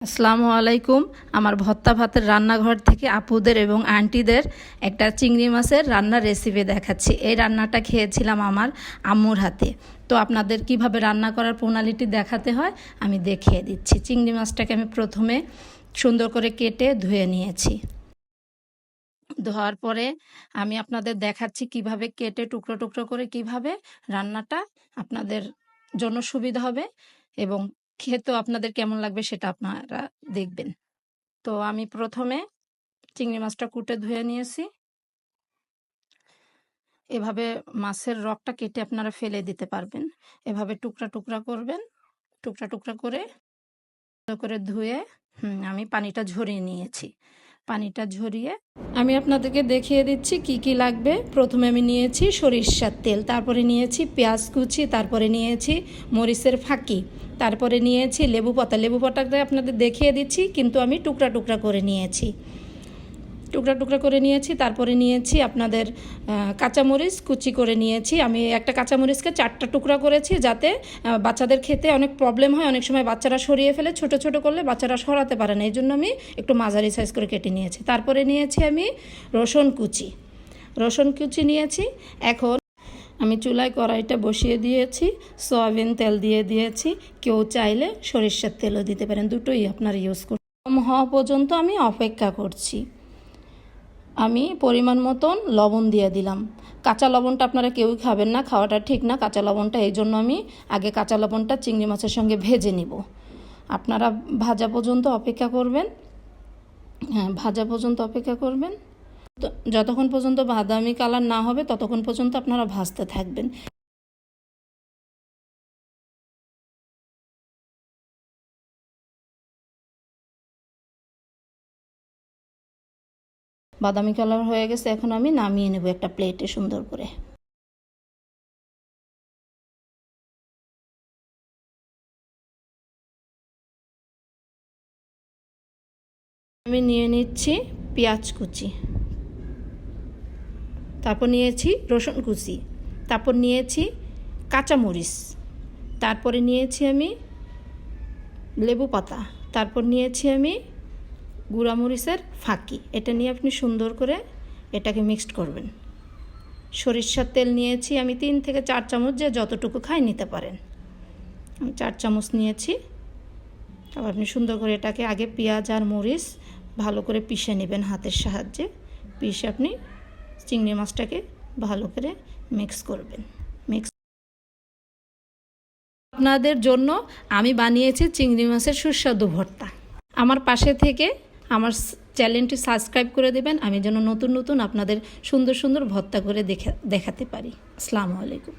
আসসালামু আলাইকুম। আমার ভর্তা ভাতের রান্নাঘর থেকে আপুদের এবং আন্টিদের একটা চিংড়ি মাছের রান্নার রেসিপি দেখাচ্ছি। এই রান্নাটা খেয়েছিলাম আমার আম্মুর হাতে। তো আপনাদের কিভাবে রান্না করার প্রণালীটি দেখাতে হয় আমি দেখিয়ে দিচ্ছি। চিংড়ি মাছটাকে আমি প্রথমে সুন্দর করে কেটে ধুয়ে নিয়েছি। ধোয়ার পরে আমি আপনাদের দেখাচ্ছি কিভাবে কেটে টুকরো টুকরো করে কিভাবে রান্নাটা আপনাদের জন্য সুবিধা হবে এবং খেতেও আপনাদের কেমন লাগবে সেটা আপনারা দেখবেন। তো আমি প্রথমে চিংড়ি মাছটা কুটে ধুয়ে নিয়েছি। এভাবে মাছের রগটা কেটে আপনারা ফেলে দিতে পারবেন। এভাবে টুকরা টুকরা করবেন, টুকরা টুকরা করে ধুয়ে আমি পানিটা ঝরিয়ে নিয়েছি। পানিটা ঝরিয়ে আমি আপনাদেরকে দেখিয়ে দিচ্ছি কি কি লাগবে। প্রথমে আমি নিয়েছি সরিষার তেল, তারপরে নিয়েছি পেঁয়াজ কুচি, তারপরে নিয়েছি মরিচের ফাঁকি, তারপরে নিয়েছি লেবু পাতা। লেবু পাতাটা আপনাদের দেখিয়ে দিচ্ছি, কিন্তু আমি টুকরা টুকরা করে নিয়েছি। তারপরে নিয়েছি আপনাদের কাঁচামরিচ কুচি করে নিয়েছি। আমি একটা কাঁচামরিচকে 4টা টুকরা করেছি, যাতে বাচ্চাদের খেতে অনেক প্রবলেম হয়। অনেক সময় বাচ্চারা সরিয়ে ফেলে, ছোট ছোট করলে বাচ্চারা সরাতে পারে না, এই জন্য আমি একটু মাঝারি সাইজ করে কেটে নিয়েছি। তারপরে নিয়েছি আমি রসুন কুচি নিয়েছি। এখন আমি চুলায় কড়াইটা বসিয়ে দিয়েছি, সয়াবিন তেল দিয়ে দিয়েছি। কেউ চাইলে সরিষার তেলও দিতে পারেন, দুটোই আপনারা ইউজ করুন। কম হওয়া পর্যন্ত আমি অপেক্ষা করছি। আমি পরিমাণ মতন লবণ দিয়ে দিলাম। কাঁচা লবণটা আপনারা কেউই খাবেন না, খাওয়াটা ঠিক না কাঁচা লবণটা, এই জন্য আমি আগে কাঁচা লবণটা চিংড়ি মাছের সঙ্গে ভেজে নিব। আপনারা ভাজা পর্যন্ত অপেক্ষা করবেন। তো যতক্ষণ পর্যন্ত বাদামি কালার না হবে ততক্ষণ পর্যন্ত আপনারা ভাজতে থাকবেন। বাদামি কালার হয়ে গেছে, এখন আমি নামিয়ে নেব একটা প্লেটে সুন্দর করে। আমি নিয়ে নিচ্ছি পেঁয়াজ কুচি, তারপর নিয়েছি রসুন কুচি, তারপর নিয়েছি কাঁচামরিচ, তারপরে নিয়েছি আমি লেবু পাতা, তারপর নিয়েছি আমি গুঁড়ামরিচের ফাঁকি। এটা নিয়ে আপনি সুন্দর করে এটাকে মিক্সড করবেন। সরিষার তেল নিয়েছি আমি 3 থেকে 4 চামচ, যে যতটুকু খাই নিতে পারেন। আমি 4 চামচ নিয়েছি। আবার আপনি সুন্দর করে এটাকে আগে পেঁয়াজ আর মরিচ ভালো করে পিষে নেবেন হাতের সাহায্যে। পিষে আপনি চিংড়ি মাছটাকে ভালো করে মিক্স করবেন। আপনাদের জন্য আমি বানিয়েছি চিংড়ি মাছের সুস্বাদু ভর্তা। আমার পাশে থেকে আমার চ্যানেলটি সাবস্ক্রাইব করে দেবেন, আমি যেন নতুন নতুন আপনাদের সুন্দর সুন্দর ভর্তা করে দেখাতে পারি। আসসালামু আলাইকুম।